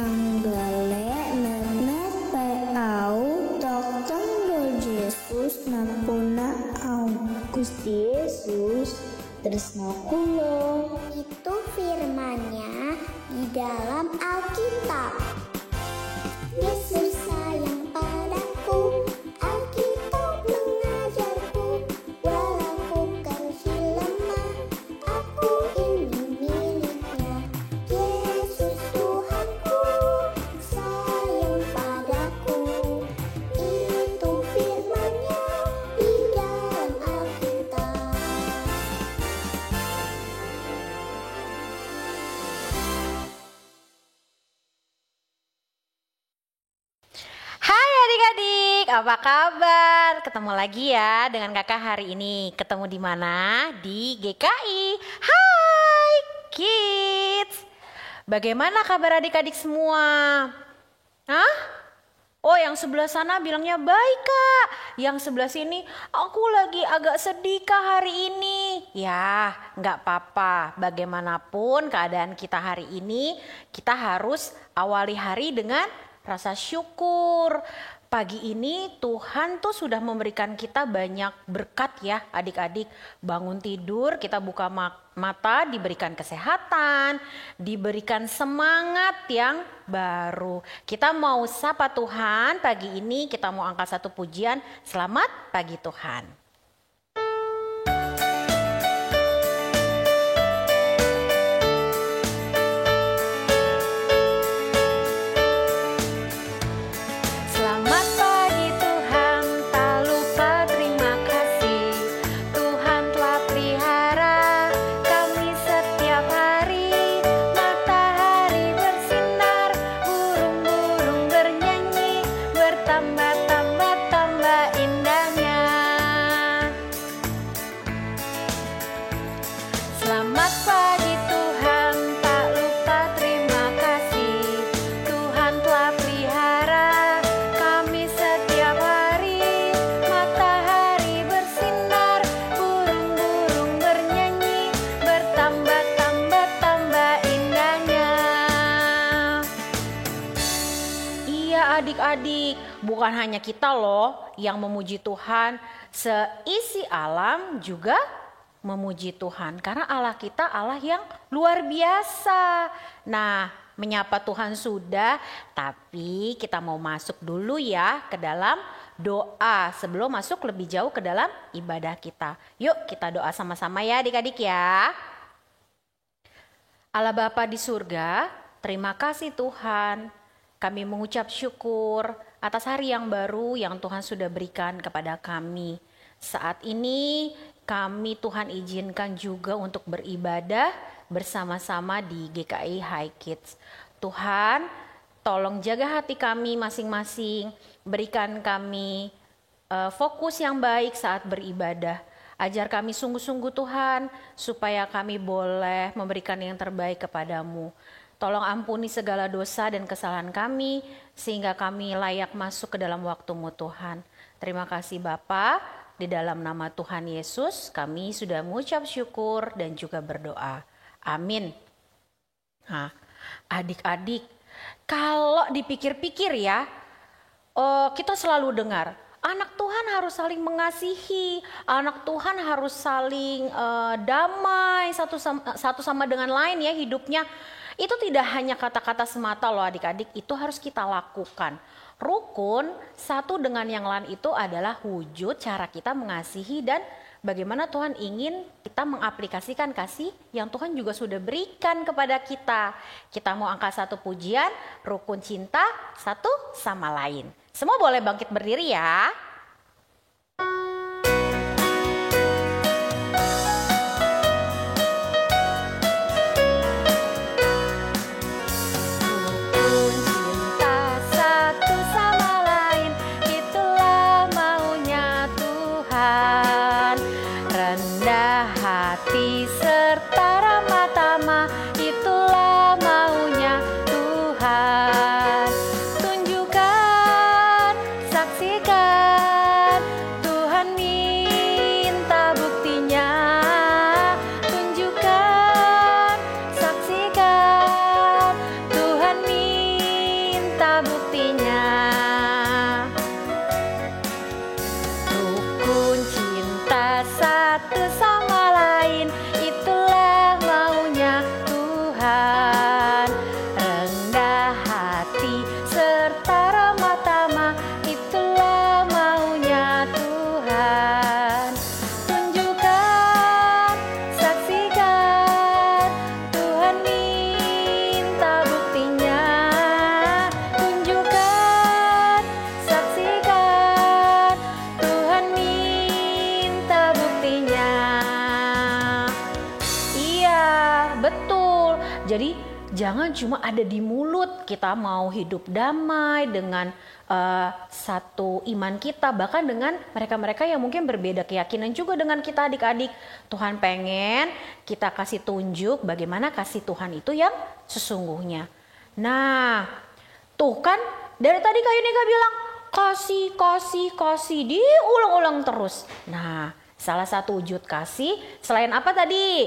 Manggale net pau toktong do Jesus napuna au Gusti Yesus tresno kula. Itu firman-Nya di dalam Alkitab. Yesus sayang padaku, Alkitab mengajarku, walau ku kecil lemah, aku ingin miliknya. Yesus Tuhanku, sayang padaku, itu firman-Nya di dalam Alkitab. Hai adik-adik, apa kabar? Ketemu lagi ya dengan kakak hari ini. Ketemu di mana? Di GKI. Hai kids. Bagaimana kabar adik-adik semua? Hah? Oh, yang sebelah sana bilangnya baik kak. Yang sebelah sini, aku lagi agak sedih kak hari ini. Ya, nggak apa-apa. Bagaimanapun keadaan kita hari ini, kita harus awali hari dengan rasa syukur. Pagi ini Tuhan tuh sudah memberikan kita banyak berkat ya adik-adik. Bangun tidur, kita buka mata, diberikan kesehatan, diberikan semangat yang baru. Kita mau sapa Tuhan pagi ini, kita mau angkat satu pujian. Selamat pagi Tuhan. Selamat pagi Tuhan, tak lupa terima kasih. Tuhan telah pelihara kami setiap hari. Matahari bersinar, burung-burung bernyanyi, bertambah-tambah indahnya. Selamat pagi Tuhan, tak lupa terima kasih. Tuhan telah pelihara kami setiap hari. Matahari bersinar, burung-burung bernyanyi, bertambah-tambah indahnya. Iya adik-adik, bukan hanya kita loh yang memuji Tuhan, seisi alam juga memuji Tuhan. Karena Allah kita Allah yang luar biasa. Nah, menyapa Tuhan sudah, tapi kita mau masuk dulu ya ke dalam doa sebelum masuk lebih jauh ke dalam ibadah kita. Yuk kita doa sama-sama ya adik-adik ya. Allah Bapa di surga, terima kasih Tuhan. Kami mengucap syukur atas hari yang baru yang Tuhan sudah berikan kepada kami. Saat ini kami Tuhan izinkan juga untuk beribadah bersama-sama di GKI High Kids. Tuhan, tolong jaga hati kami masing-masing, berikan kami fokus yang baik saat beribadah. Ajar kami sungguh-sungguh Tuhan, supaya kami boleh memberikan yang terbaik kepadamu. Tolong ampuni segala dosa dan kesalahan kami, sehingga kami layak masuk ke dalam waktu-Mu Tuhan. Terima kasih Bapa, di dalam nama Tuhan Yesus kami sudah mengucap syukur dan juga berdoa. Amin. Nah, adik-adik, kalau dipikir-pikir ya, kita selalu dengar, anak Tuhan harus saling mengasihi, anak Tuhan harus saling damai satu sama dengan lain ya hidupnya. Itu tidak hanya kata-kata semata loh adik-adik, itu harus kita lakukan. Rukun satu dengan yang lain itu adalah wujud cara kita mengasihi dan bagaimana Tuhan ingin kita mengaplikasikan kasih yang Tuhan juga sudah berikan kepada kita. Kita mau angkat satu pujian, rukun cinta satu sama lain. Semua boleh bangkit berdiri ya. Hati serta ramah tamah, itulah maunya Tuhan. Tunjukkan, saksikan, Tuhan minta buktinya. Tunjukkan, saksikan, Tuhan minta minta buktinya. Rukun cinta satu sama lain, itulah maunya Tuhan. Rendah hati serta ramah tamah, itulah maunya Tuhan. Tunjukkan, saksikan, Tuhan minta buktinya. Tunjukkan, saksikan, Tuhan minta buktinya. Iya, betul. Jadi jangan cuma ada di mulut kita mau hidup damai dengan satu iman kita, bahkan dengan mereka-mereka yang mungkin berbeda keyakinan juga dengan kita adik-adik. Tuhan pengen kita kasih tunjuk bagaimana kasih Tuhan itu yang sesungguhnya. Nah, tuh kan dari tadi Kak Yunika bilang kasih, diulang-ulang terus. Nah, salah satu wujud kasih selain apa tadi?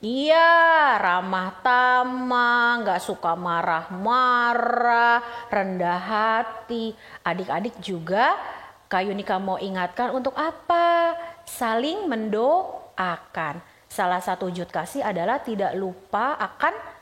Iya, ramah tamah, gak suka marah-marah, rendah hati. Adik-adik juga Kak Yunika mau ingatkan untuk apa? Saling mendoakan. Salah satu wujud kasih adalah tidak lupa akan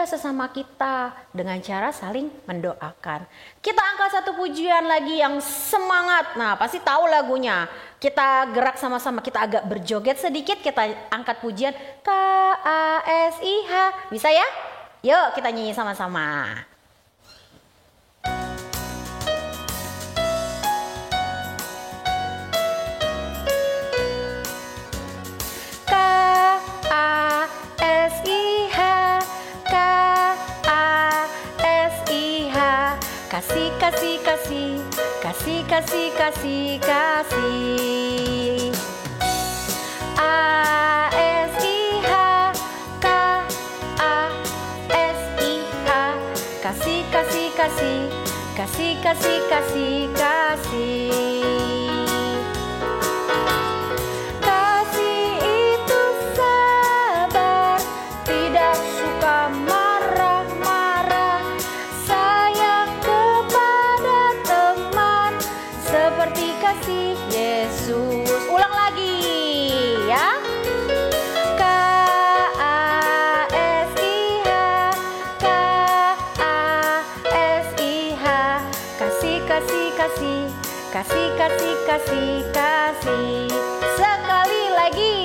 sesama kita dengan cara saling mendoakan. Kita angkat satu pujian lagi yang semangat. Nah, pasti tahu lagunya. Kita gerak sama-sama, kita agak berjoget sedikit, kita angkat pujian KASIH. Bisa ya? Yuk kita nyanyi sama-sama. Kasih. ASIH, KASIH, kasih. Kasih itu sabar, tidak suka marah-marah, sayang kepada teman, seperti kasih Yesus. Ulang lagi ya. Kasih. Sekali lagi.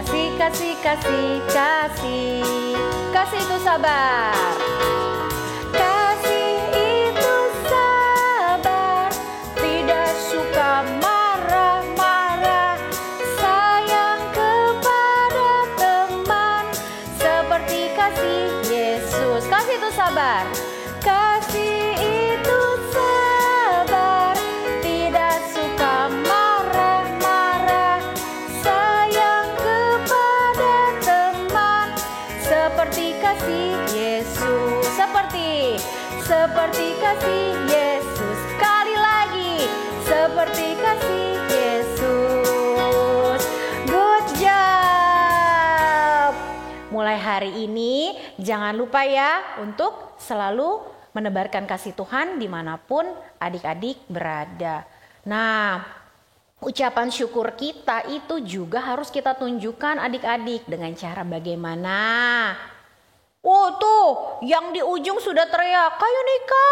KASIH, kasih. Kasih itu sabar. Kasih itu sabar, tidak suka marah-marah, sayang kepada teman, seperti kasih Yesus. Kasih itu sabar. Kasih itu sabar, tidak suka marah-marah, sayang kepada teman, seperti kasih Yesus. Seperti kasih Yesus. Sekali lagi, seperti kasih Yesus. Good job. Mulai hari ini jangan lupa ya untuk selalu menebarkan kasih Tuhan dimanapun adik-adik berada. Nah, ucapan syukur kita itu juga harus kita tunjukkan adik-adik dengan cara bagaimana? Oh tuh, yang di ujung sudah teriak, Kak Yunika,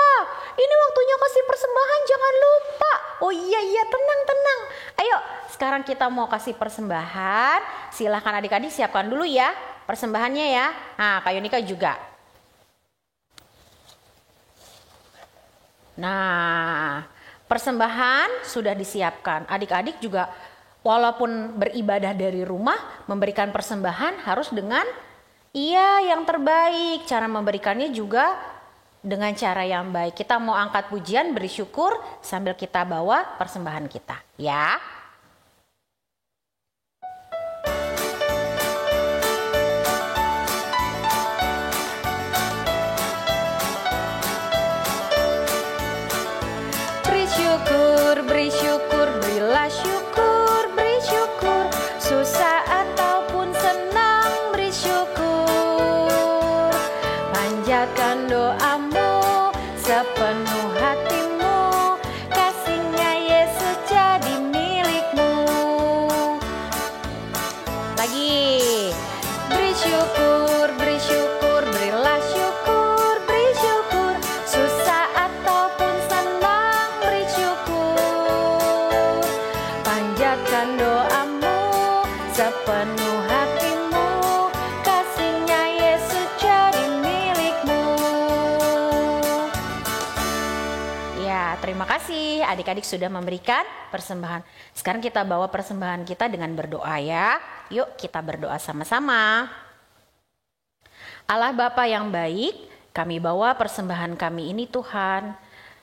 ini waktunya kasih persembahan, jangan lupa. Oh iya, tenang. Ayo, sekarang kita mau kasih persembahan. Silahkan adik-adik siapkan dulu ya persembahannya ya. Nah, Kak Yunika juga. Nah, persembahan sudah disiapkan. Adik-adik juga walaupun beribadah dari rumah, memberikan persembahan harus dengan yang terbaik. Cara memberikannya juga dengan cara yang baik. Kita mau angkat pujian, beri syukur sambil kita bawa persembahan kita, ya. Beri syukur, berilah kabulkan doamu sepenuh hatimu, kasihnya Yesus jadi milikmu. Ya, terima kasih adik-adik sudah memberikan persembahan. Sekarang kita bawa persembahan kita dengan berdoa ya. Yuk kita berdoa sama-sama. Allah Bapa yang baik, kami bawa persembahan kami ini Tuhan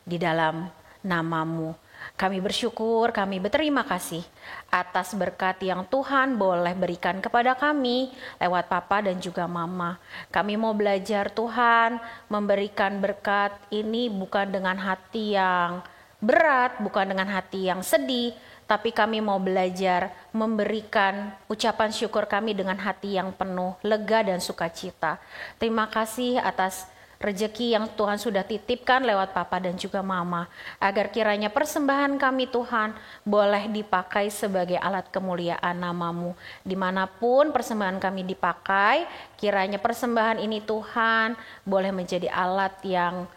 di dalam nama-Mu. Kami bersyukur, kami berterima kasih atas berkat yang Tuhan boleh berikan kepada kami lewat Papa dan juga Mama. Kami mau belajar Tuhan memberikan berkat ini bukan dengan hati yang berat, bukan dengan hati yang sedih, tapi kami mau belajar memberikan ucapan syukur kami dengan hati yang penuh lega dan sukacita. Terima kasih atas rezeki yang Tuhan sudah titipkan lewat Papa dan juga Mama, agar kiranya persembahan kami Tuhan boleh dipakai sebagai alat kemuliaan nama-Mu. Dimanapun persembahan kami dipakai, kiranya persembahan ini Tuhan boleh menjadi alat yang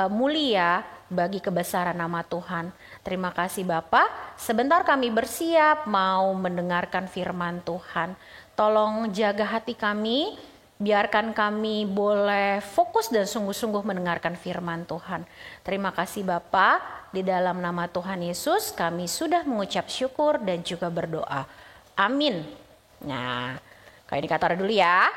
mulia bagi kebesaran nama Tuhan. Terima kasih Bapa. Sebentar kami bersiap mau mendengarkan firman Tuhan. Tolong jaga hati kami, biarkan kami boleh fokus dan sungguh-sungguh mendengarkan firman Tuhan. Terima kasih Bapa, di dalam nama Tuhan Yesus kami sudah mengucap syukur dan juga berdoa. Amin. Nah, Kak Yunika taruh dulu ya.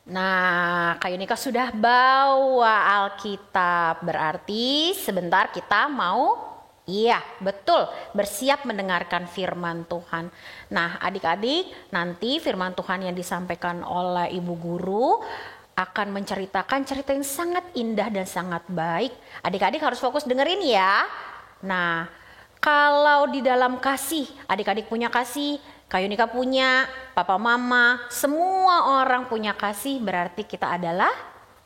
Nah, Kak Yunika sudah bawa Alkitab, berarti sebentar kita mau iya, betul. Bersiap mendengarkan firman Tuhan. Nah, adik-adik, nanti firman Tuhan yang disampaikan oleh Ibu Guru akan menceritakan cerita yang sangat indah dan sangat baik. Adik-adik harus fokus dengerin ya. Nah, kalau di dalam kasih, adik-adik punya kasih, Kak Yunika punya, Papa Mama, semua orang punya kasih, berarti kita adalah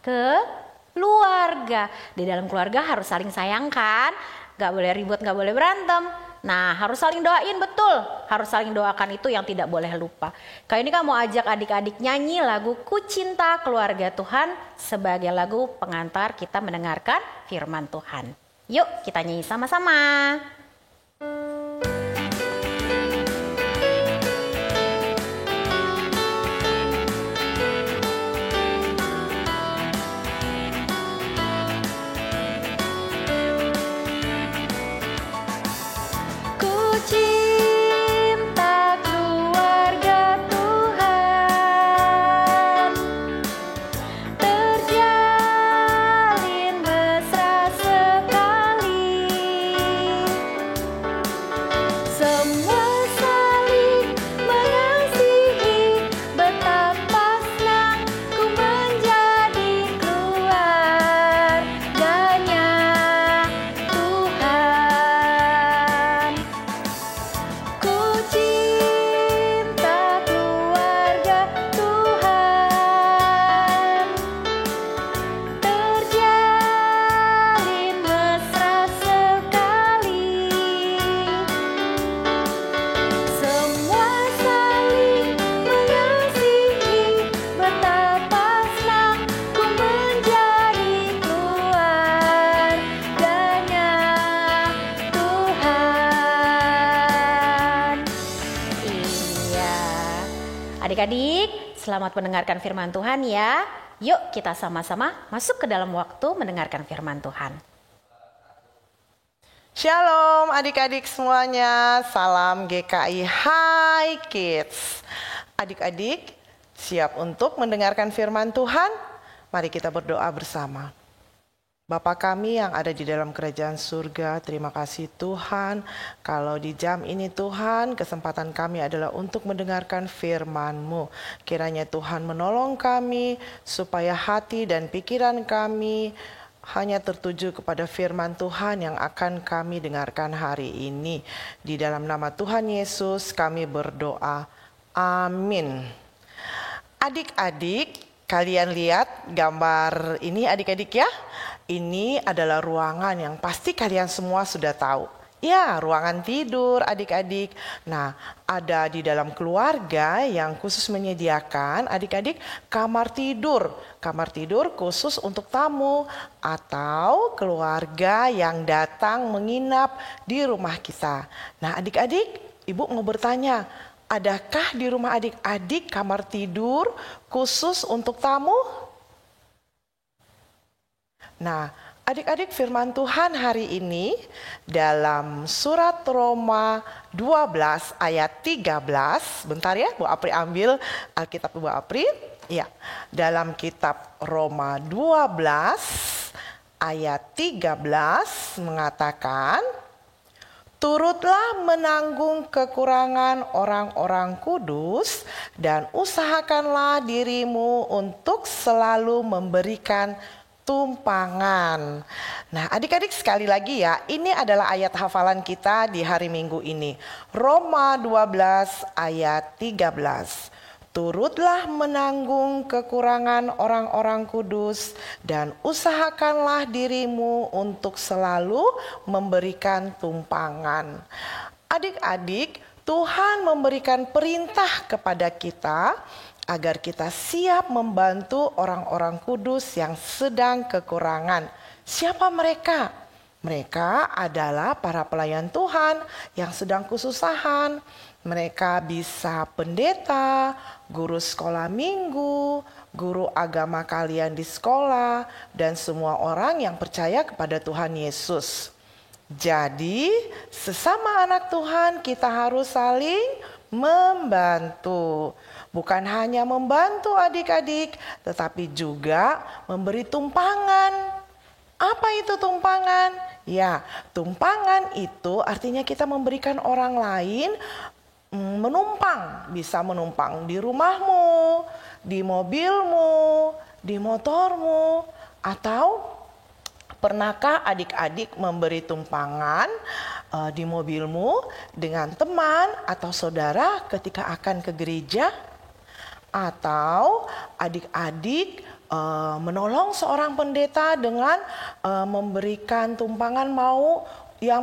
keluarga. Di dalam keluarga harus saling sayangkan. Gak boleh ribut, gak boleh berantem. Nah, harus saling doain, betul. Harus saling doakan, itu yang tidak boleh lupa. Kali ini kamu mau ajak adik-adik nyanyi lagu Ku Cinta Keluarga Tuhan sebagai lagu pengantar kita mendengarkan firman Tuhan. Yuk kita nyanyi sama-sama. Adik-adik, selamat mendengarkan firman Tuhan ya. Yuk kita sama-sama masuk ke dalam waktu mendengarkan firman Tuhan. Shalom adik-adik semuanya, salam GKI Hai Kids. Adik-adik siap untuk mendengarkan firman Tuhan? Mari kita berdoa bersama. Bapa kami yang ada di dalam kerajaan surga, terima kasih Tuhan. Kalau di jam ini Tuhan, kesempatan kami adalah untuk mendengarkan firman-Mu. Kiranya Tuhan menolong kami supaya hati dan pikiran kami hanya tertuju kepada firman Tuhan yang akan kami dengarkan hari ini. Di dalam nama Tuhan Yesus kami berdoa. Amin. Adik-adik, kalian lihat gambar ini adik-adik ya. Ini adalah ruangan yang pasti kalian semua sudah tahu. Ya, ruangan tidur adik-adik. Nah, ada di dalam keluarga yang khusus menyediakan adik-adik kamar tidur. Kamar tidur khusus untuk tamu atau keluarga yang datang menginap di rumah kita. Nah, adik-adik, ibu mau bertanya, adakah di rumah adik-adik kamar tidur khusus untuk tamu? Nah, adik-adik, firman Tuhan hari ini dalam surat Roma 12 ayat 13. Bentar ya, Bu Apri ambil Alkitab Bu Apri. Ya, dalam kitab Roma 12 ayat 13 mengatakan, turutlah menanggung kekurangan orang-orang kudus dan usahakanlah dirimu untuk selalu memberikan tumpangan. Nah, adik-adik, sekali lagi ya, ini adalah ayat hafalan kita di hari Minggu ini. Roma 12 ayat 13. Turutlah menanggung kekurangan orang-orang kudus dan usahakanlah dirimu untuk selalu memberikan tumpangan. Adik-adik, Tuhan memberikan perintah kepada kita agar kita siap membantu orang-orang kudus yang sedang kekurangan. Siapa mereka? Mereka adalah para pelayan Tuhan yang sedang kesusahan. Mereka bisa pendeta, guru sekolah minggu, guru agama kalian di sekolah, dan semua orang yang percaya kepada Tuhan Yesus. Jadi, sesama anak Tuhan kita harus saling membantu. Bukan hanya membantu adik-adik, tetapi juga memberi tumpangan. Apa itu tumpangan? Ya, tumpangan itu artinya kita memberikan orang lain menumpang. Bisa menumpang di rumahmu, di mobilmu, di motormu, atau pernahkah adik-adik memberi tumpangan di mobilmu dengan teman atau saudara ketika akan ke gereja? Atau adik-adik menolong seorang pendeta dengan memberikan tumpangan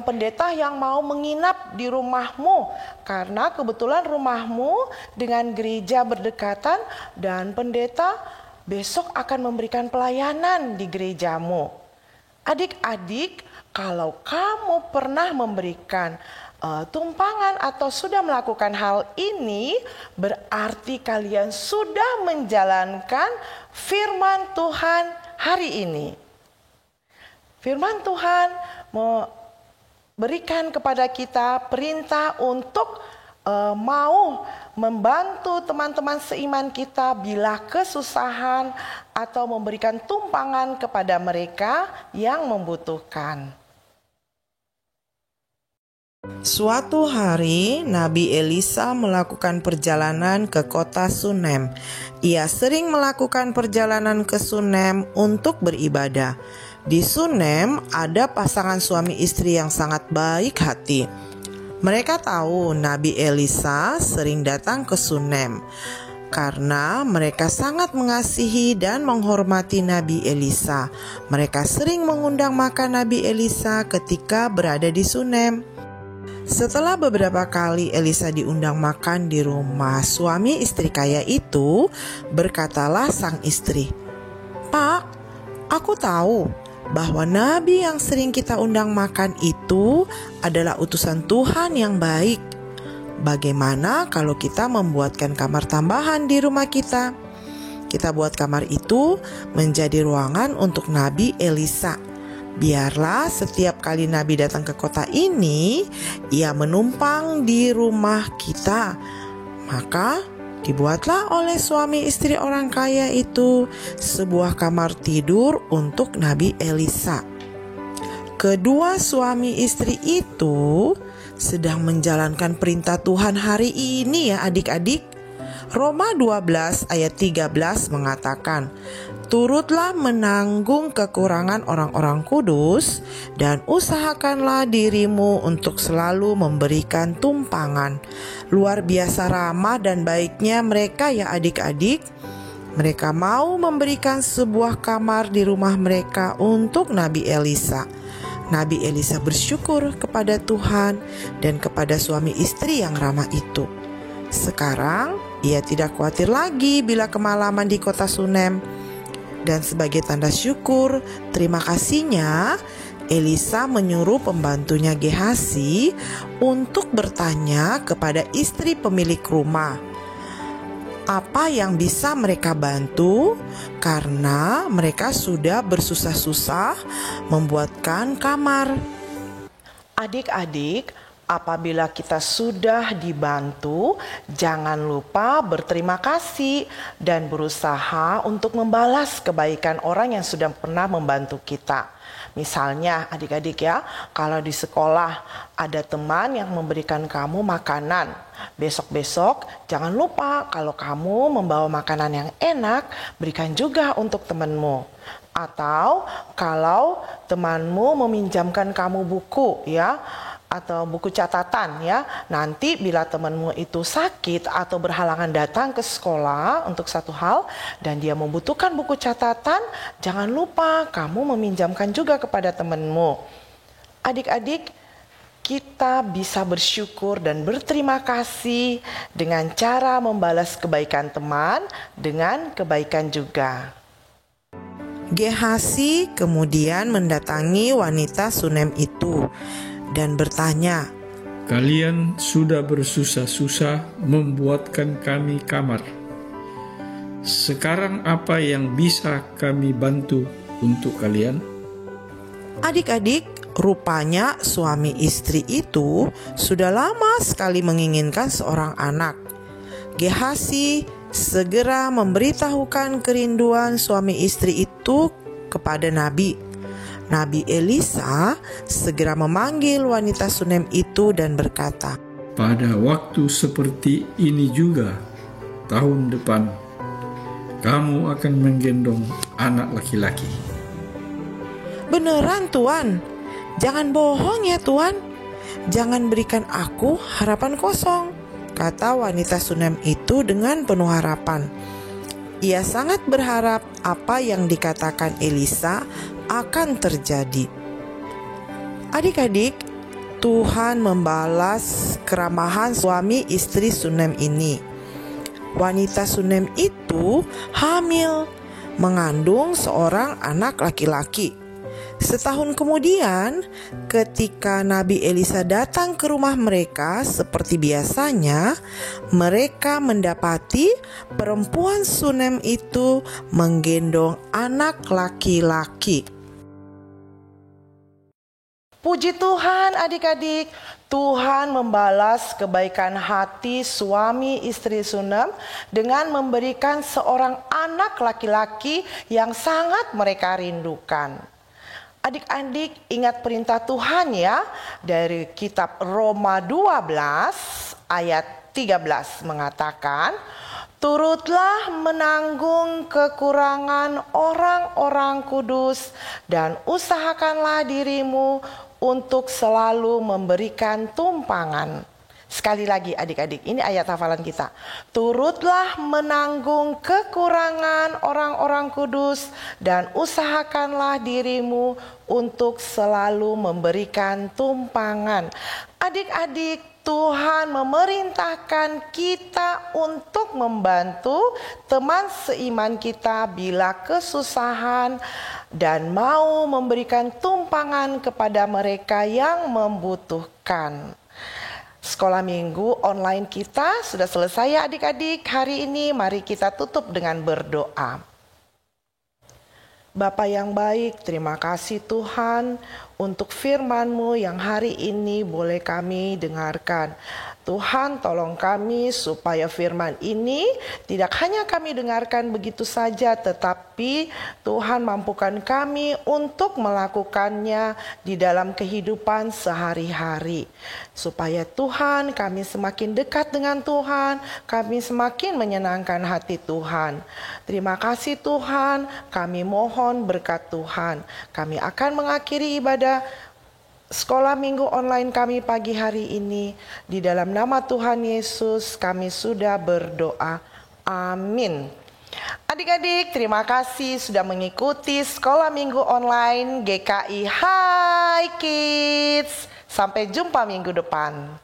pendeta yang mau menginap di rumahmu karena kebetulan rumahmu dengan gereja berdekatan dan pendeta besok akan memberikan pelayanan di gerejamu. Adik-adik, kalau kamu pernah memberikan tumpangan atau sudah melakukan hal ini, berarti kalian sudah menjalankan firman Tuhan hari ini. Firman Tuhan memberikan kepada kita perintah untuk mau membantu teman-teman seiman kita bila kesusahan atau memberikan tumpangan kepada mereka yang membutuhkan. Suatu hari, Nabi Elisa melakukan perjalanan ke kota Sunem. Ia sering melakukan perjalanan ke Sunem untuk beribadah. Di Sunem ada pasangan suami istri yang sangat baik hati. Mereka tahu Nabi Elisa sering datang ke Sunem karena mereka sangat mengasihi dan menghormati Nabi Elisa. Mereka sering mengundang makan Nabi Elisa ketika berada di Sunem. Setelah beberapa kali Elisa diundang makan di rumah suami istri kaya itu, berkatalah sang istri, "Pak, aku tahu bahwa nabi yang sering kita undang makan itu adalah utusan Tuhan yang baik. Bagaimana kalau kita membuatkan kamar tambahan di rumah kita? Kita buat kamar itu menjadi ruangan untuk Nabi Elisa. Biarlah setiap kali Nabi datang ke kota ini, ia menumpang di rumah kita." Maka dibuatlah oleh suami istri orang kaya itu sebuah kamar tidur untuk Nabi Elisa. Kedua suami istri itu sedang menjalankan perintah Tuhan hari ini ya adik-adik. Roma 12 ayat 13 mengatakan, turutlah menanggung kekurangan orang-orang kudus dan usahakanlah dirimu untuk selalu memberikan tumpangan. Luar biasa ramah dan baiknya mereka ya adik-adik. Mereka mau memberikan sebuah kamar di rumah mereka untuk Nabi Elisa. Nabi Elisa bersyukur kepada Tuhan dan kepada suami istri yang ramah itu. Sekarang ia tidak khawatir lagi bila kemalaman di kota Sunem. Dan sebagai tanda syukur, terima kasihnya, Elisa menyuruh pembantunya Gehasi untuk bertanya kepada istri pemilik rumah apa yang bisa mereka bantu, karena mereka sudah bersusah-susah membuatkan kamar. Adik-adik, apabila kita sudah dibantu, jangan lupa berterima kasih dan berusaha untuk membalas kebaikan orang yang sudah pernah membantu kita. Misalnya adik-adik ya, kalau di sekolah ada teman yang memberikan kamu makanan, besok-besok jangan lupa kalau kamu membawa makanan yang enak, berikan juga untuk temanmu. Atau kalau temanmu meminjamkan kamu buku ya, atau buku catatan ya, nanti bila temanmu itu sakit atau berhalangan datang ke sekolah untuk satu hal dan dia membutuhkan buku catatan, jangan lupa kamu meminjamkan juga kepada temanmu. Adik-adik, kita bisa bersyukur dan berterima kasih dengan cara membalas kebaikan teman dengan kebaikan juga. Gehasi kemudian mendatangi wanita Sunem itu dan bertanya, "Kalian sudah bersusah-susah membuatkan kami kamar. Sekarang apa yang bisa kami bantu untuk kalian?" Adik-adik, rupanya suami istri itu sudah lama sekali menginginkan seorang anak. Gehasi segera memberitahukan kerinduan suami istri itu kepada Nabi. Nabi Elisa segera memanggil wanita Sunem itu dan berkata, "Pada waktu seperti ini juga, tahun depan, kamu akan menggendong anak laki-laki." "Beneran Tuan? Jangan bohong ya Tuan. Jangan berikan aku harapan kosong," kata wanita Sunem itu dengan penuh harapan. Ia sangat berharap apa yang dikatakan Elisa akan terjadi. Adik-adik, Tuhan membalas keramahan suami istri Sunem ini. Wanita Sunem itu hamil, mengandung seorang anak laki-laki. Setahun kemudian, ketika Nabi Elisa datang ke rumah mereka seperti biasanya, mereka mendapati perempuan Sunem itu menggendong anak laki-laki. Puji Tuhan adik-adik, Tuhan membalas kebaikan hati suami istri Sunem dengan memberikan seorang anak laki-laki yang sangat mereka rindukan. Adik-adik, ingat perintah Tuhan ya, dari kitab Roma 12 ayat 13 mengatakan, "Turutlah menanggung kekurangan orang-orang kudus dan usahakanlah dirimu untuk selalu memberikan tumpangan." Sekali lagi adik-adik, ini ayat hafalan kita. "Turutlah menanggung kekurangan orang-orang kudus dan usahakanlah dirimu untuk selalu memberikan tumpangan." Adik-adik, Tuhan memerintahkan kita untuk membantu teman seiman kita bila kesusahan dan mau memberikan tumpangan kepada mereka yang membutuhkan. Sekolah minggu online kita sudah selesai ya adik-adik. Hari ini mari kita tutup dengan berdoa. Bapa yang baik, terima kasih Tuhan untuk firman-Mu yang hari ini boleh kami dengarkan. Tuhan, tolong kami supaya firman ini tidak hanya kami dengarkan begitu saja, tetapi Tuhan mampukan kami untuk melakukannya di dalam kehidupan sehari-hari. Supaya Tuhan, kami semakin dekat dengan Tuhan, kami semakin menyenangkan hati Tuhan. Terima kasih Tuhan, kami mohon berkat Tuhan. Kami akan mengakhiri ibadah sekolah minggu online kami pagi hari ini. Di dalam nama Tuhan Yesus kami sudah berdoa. Amin. Adik-adik, terima kasih sudah mengikuti Sekolah Minggu Online GKI Hai Kids. Sampai jumpa minggu depan.